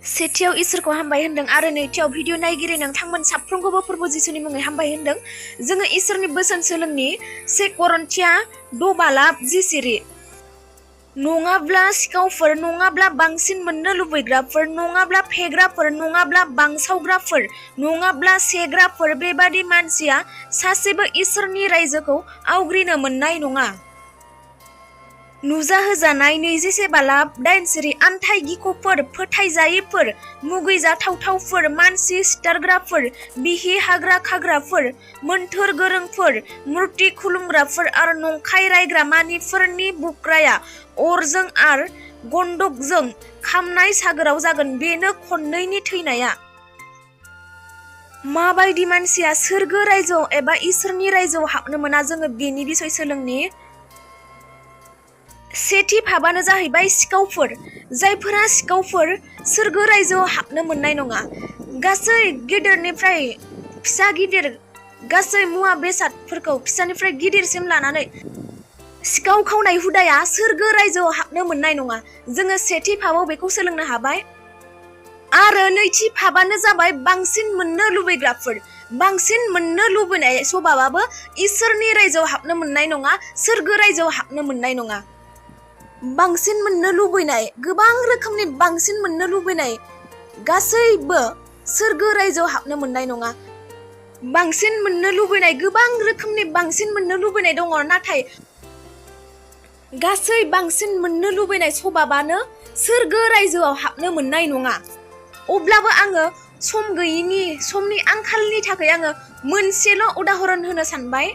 सेथियाव इसोरखौ हामबाय होनदों आरो नैथियाव भिडिअ नायगिरि नोंथांमोन साफ्रोमखौबो प्रभु जिसुनि मुङै हामबाय होनदों। जोङो इसोरनि बोसोन सोलोंनि 2 करन्थिया 6:7 नङाब्ला सिखावफोर, नङाब्ला बांसिन मोननो लुबैग्राफोर, नङाब्ला फेग्राफोर, नङाब्ला बांसावग्राफोर, नङाब्ला सेग्राफोर, बेबादि मानसिया सासेबो इसोरनि रायजोखौ आवग्रिनो मोननाय नङा। नुजाहोजानाय 27:8 आन्थाइ गिख'फोर, फोथायजायैफोर, मुगैजाथावथावफोर, मानसि सिथारग्राफोर, बिहि हाग्रा खाग्राफोर, मोन्थोर गोरोंफोर, मुर्ति खुलुमग्राफोर आरो नंखाय रायग्रा मानिफोरनि बुख्राया अरजों आरो गन्धकजों खामनाय सागोराव जागोन, बेनो खननैनि थैनाया। माबायदि मानसिया सोरगो रायजोआव एबा इसोरनि रायजोआव हाबनो मोना, जोङो बेनि बिसय सोलोंनि। सेथि फाबानो जाहैबाय सिखावफोर। जायफोरा सिखावफोर सोरगो रायजोआव हाबनो मोननाय नङा। गासै गिदिरनिफ्राय फिसा गिदिर गासै मुवा बेसादफोरखौ फिसानिफ्राय गिदिरसिम लानानै सिखाव खावनाय हुदाया सोरगो रायजोआव हाबनो मोननाय नङा। जोङो सेथि फाबाव बेखौ सोलोंनो हाबाय। आरो नैथि फाबानो जाबाय बांसिन मोननो लुबैग्राफोर। बांसिन मोननो लुबैनाय स्वभाबाबो इसोरनि रायजोआव हाबनो मोननाय नङा, सोरगो रायजोआव हाबनो मोननाय नङा। बांसिन मोननो लुबैनाय, गोबां रोखोमनि बांसिन मोननो लुबैनाय गासैबो सोरगो रायजोआव हाबनो मोननाय नङा। बांसिन मोननो लुबैनाय, गोबां रोखोमनि बांसिन मोननो लुबैनाय दङ, नाथाय गासै बांसिन मोननो लुबैनाय स्वभाबानो सोरगो रायजोआव हाबनो मोननाय नङा। अब्लाबो आङो सम गैयिनि, समनि आंखालनि थाखाय आङो मोनसेल' उदाहरन होनो सानबाय।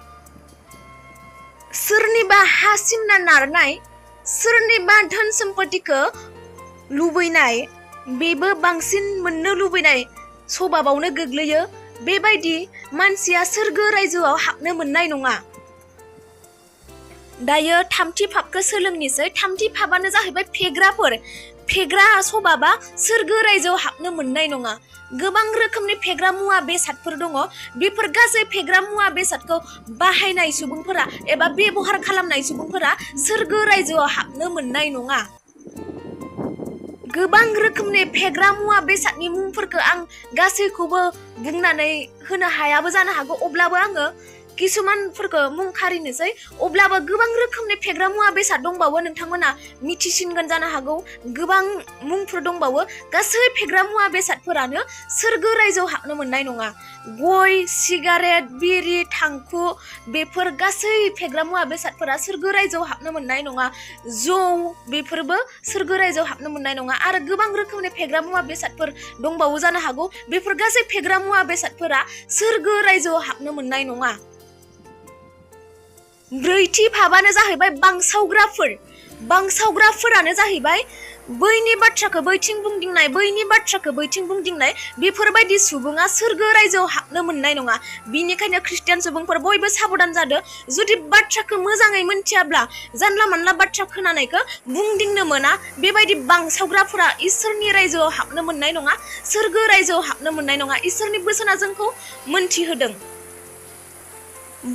सोरनिबा हा सिमना नारनाय, सोरनिबा धोन सम्पतिखौ लुबैनाय, बेबो बांसिन मोननो लुबैनाय स्वभाबावनो गोग्लैयो। बेबायदि मानसिया सोरगो रायजोआव हाबनो मोननाय नङा। दायो थामथि फाबखौ सोलोंनिसै। थामथि फाबानो जाहैबाय फेग्राफोर। फेग्रा स्वभाबा सोरगो रायजोआव हाबनो मोननाय नङा। गोबां रोखोमनि फेग्रा मुवा बेसादफोर दङ। बेफोर गासै फेग्रा मुवा बेसादखौ बाहायनाय सुबुंफोरा एबा बेबहार खालामनाय सुबुंफोरा सोरगो रायजोआव हाबनो मोननाय नङा। गोबां रोखोमनि फेग्रा मुवा बेसादनि मुंफोरखौ आं गासैखौबो बुंनानै होनो हायाबो जानो हागौ, अब्लाबो आङो किसुमानफोरखौ मुं खारिनोसै। अब्लाबो गोबां रोखोमनि फेग्रा मुवा बेसाद दंबावो, नोंथांमोना मिथिसिनगोन जानो हागौ। गोबां मुंफोर दंबावो। गासै फेग्रा मुवा बेसादफोरानो सोरगो रायजोआव हाबनो मोननाय नङा। गय, सिगारेट, बिरि, थांखु, बेफोर गासै फेग्रा मुवा बेसादफोरा सोरगो रायजोआव हाबनो मोननाय नङा। जौ, बेफोरबो सोरगो रायजोआव हाबनो मोननाय नङा। आरो गोबां रोखोमनि फेग्रा मुवा बेसादफोर दंबावो जानो हागौ। बेफोर गासै फेग्रा मुवा बेसादफोरा सोरगो रायजोआव हाबनो मोननाय नङा। ब्रैथि फाबानो जाहैबाय बांसावग्राफोर। बांसावग्राफोरानो जाहैबाय बैनि बाथ्राखौ बैथिं बुंदिंनाय, बैनि बाथ्राखौ बैथिं बुंदिंनाय। बेफोरबायदि सुबुङा सोरगो रायजोआव हाबनो मोननाय नङा। बिनिखायनो ख्रिस्टियान सुबुंफोर बयबो साबधान जादो। जुदि बाथ्राखौ मोजाङै मोनथियाब्ला जानला मोनला बाथ्रा खोनानायखौ बुंदिंनो मोना। बेबायदि बांसावग्राफोरा इसोरनि रायजोआव हाबनो मोननाय नङा, सोरगो रायजोआव हाबनो मोननाय नङा। इसोरनि बोसोना जोंखौ मोनथिहोदों।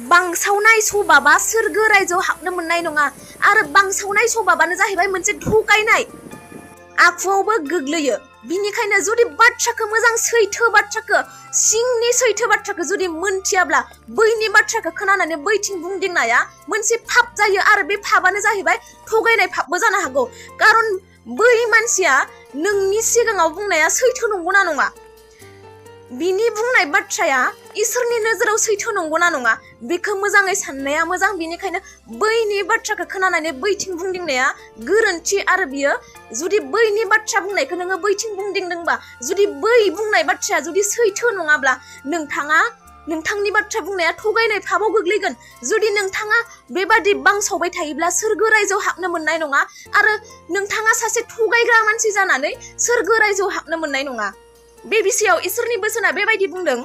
बांसावनाय स्वभाबा सोरगो रायजोआव हाबनो मोननाय नङा। आरो बांसावनाय स्वभाबानो जाहैबाय मोनसे थगायनाय आखुआवबो गोग्लैयो। बिनिखायनो जुदि बाथ्राखौ मोजां सैथो बाथ्राखौ, सिंनि सैथो बाथ्राखौ जुदि मोनथियाब्ला बैनि बाथ्राखौ खोनानानै बैथिं बुंदिंनाया मोनसे फाब जायो। आरो बे फाबानो जाहैबाय थगायनाय फाबबो जानो हागौ। खारन बै मानसिया नोंनि सिगाङाव बुंनाया सैथो नंगौना नङा, बिनि बुंनाय बाथ्राया इसोरनि नोजोराव सैथो नंगौना नङा, बेखौ मोजाङै साननाया मोजां। बिनिखायनो बैनि बाथ्राखौ खोनानानै बैथिं बुंदिंनाया गोरोन्थि। आरो बियो जुदि बैनि बाथ्रा बुंनायखौ नोङो बैथिं बुंदिंदोंबा, जुदि बै बुंनाय बाथ्राया जुदि सैथो नङाब्ला, नोंथांनि बाथ्रा बुंनाया थगायनाय फाबाव गोग्लैगोन। जुदि नोंथाङा बेबादि बांसावबाय थायोब्ला सोरगो रायजोआव हाबनो मोननाय नङा। आरो नोंथाङा सासे थगायग्रा मानसि जानानै सोरगो रायजोआव हाबनो मोननाय नङा। बे बिषयाव इसोरनि बोसोना बेबायदि बुंदों।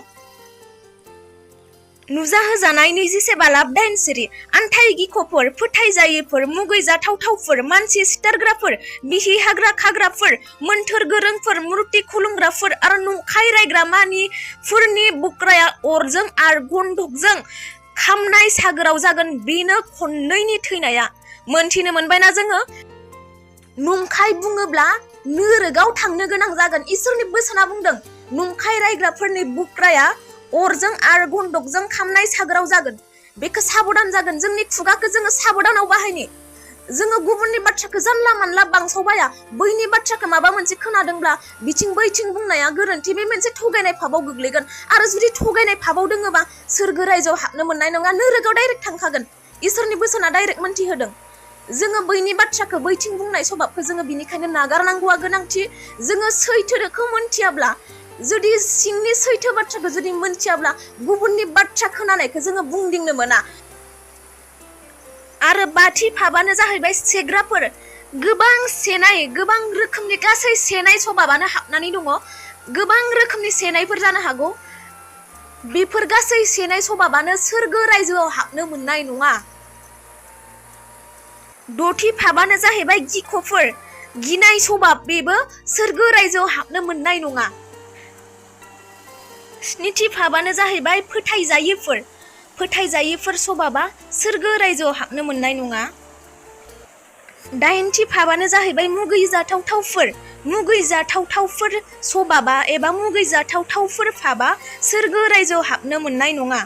नुजाहोजानाय 27:8 आन्थाइ गिख'फोर, फोथायजायैफोर, मुगैजाथावथावफोर, मानसि सिथारग्राफोर, बिहि हाग्रा खाग्राफोर, मोन्थोर गोरोंफोर, मुर्ति खुलुमग्राफोर आरो नंखाय रायग्रा मानिफोरनि बुख्राया अरजों आरो गन्धकजों खामनाय सागोराव जागोन, बेनो खननैनि थैनाया। मोनथिनो मोनबायना जोङो? नंखाय बुङोब्ला नोरोगाव थांनो गोनां जागोन। इसोरनि बोसोना बुंदों नंखाय रायग्राफोरनि बुक्राया अरजों आरो गन्धकजों खामनाय सागोराव जागोन। बेखौ साबधान जागोन। जोंनि खुगाखौ जोङो साबधानाव बाहायनि। जोङो गुबुननि बाथ्राखौ जानला मानला बांसावबाया। बैनि बाथ्राखौ माबा मोनसे खोनादोंब्ला बिथिं बैथिं बुंनाया गोरोन्थि। बे मोनसे थगायनाय फाबाव गोग्लैगोन। आरो जुदि थगायनाय फाबाव दोङोबा सोरगो रायजोआव हाबनो मोननाय नङा, नोरोगाव डाइरेक्ट थांखागोन। इसोरनि बोसोना डाइरेक्ट मोनथिहोदों। जोङो बैनि बाथ्राखौ बैथिं बुंनाय स्वभाबखौ जोङो बिनिखायनो नागारनांगौआ गोनांथि। जोङो सैथोखौ मोनथियाब्ला, जुदि सिंनि सैथो बाथ्राखौ जुदि मोनथियाब्ला गुबुननि बाथ्रा खोनानायखौ जोङो बुंदिंनो मोना। आरो बाथि फाबानो जाहैबाय सेग्राफोर। गोबां सेनाय, गोबां रोखोमनि गासै सेनाय स्वभाबानो हाबनानै दङ। गोबां रोखोमनि सेनायफोर जानो हागौ। बेफोर गासै सेनाय स्वभाबानो सोरगो रायजोआव हाबनो मोननाय नङा। दथि फाबानो जाहैबाय गिख'फोर, गिनाय स्वभाब। बेबो सोरगो रायजोआव हाबनो मोननाय नङा। स्निथि फाबानो जाहैबाय फोथायजायिफोर, फोथायजायिफोर स्वभाबा सोरगो रायजोआव हाबनो मोननाय नङा। दाइनथि फाबानो जाहैबाय मुगैजाथावथावफोर, मुगैजाथावथावफोर स्वभाबा एबा मुगैजाथावथावफोर फाबा सोरगो रायजोआव हाबनो मोननाय नङा।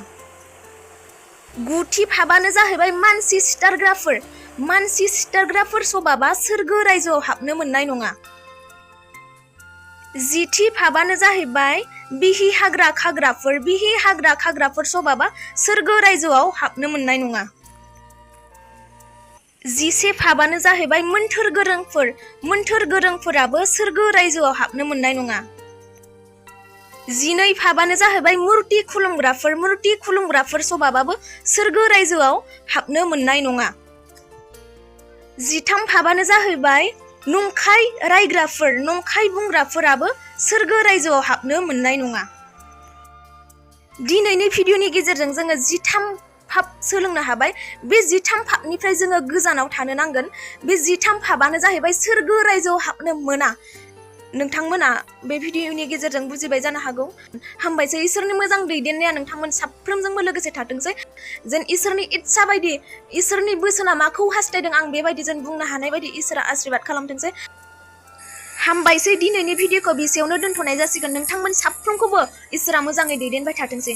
गुथि फाबानो जाहैबाय मानसि सिथारग्राफोर, मानसि सिथारग्राफोर स्वभाबा सोरगो रायजोआव हाबनो मोननाय नङा। जिथि फाबानो जाहैबाय बिहि हाग्रा खाग्राफोर, बिहि हाग्रा खाग्राफोर स्वभाबा सोरगो रायजोआव हाबनो मोननाय नङा। जिसे फाबानो जाहैबाय मोन्थोर गोरोंफोर, मोन्थोर गोरोंफोराबो सोरगो रायजोआव हाबनो मोननाय नङा। जिनै फाबानो जाहैबाय मुर्ति खुलुमग्राफोर, मुर्ति खुलुमग्राफोर स्वभाबाबो सोरगो रायजोआव हाबनो मोननाय नङा। जिथाम फाबानो जाहैबाय नंखाय रायग्राफोर, नंखाय बुंग्राफोराबो सोरगो रायजोआव हाबनो मोननाय नङा। दिनैनि भिडिअनि गेजेरजों जोङो जिथाम फाब सोलोंनो हाबाय। बे जिथाम फाबनिफ्राय जोङो गोजानाव थानो नांगोन। बे जिथाम फाबानो जाहैबाय सोरगो रायजोआव हाबनो मोना। नोंथांमोना बे भिडिअनि गेजेरजों बुजिबाय जानो हागौ। हामबायसै। इसोरनि मोजां दैदेननाया नोंथांमोन साफ्रोमजोंबो लोगोसे थाथोंसै। जेन इसोरनि इच्छा बायदि, इसोरनि बोसोना माखौ हास्थायदों आं बेबायदि जेन बुंनो हानाय बायदि इसोरा आशीर्बाद खालामथोंसै। हामबायसै। दिनैनि भिडिअखौ बेसेयावनो दोनथ'नाय जासिगोन। नोंथांमोन साफ्रोमखौबो इसोरा मोजाङै दैदेनबाय थाथोंसै।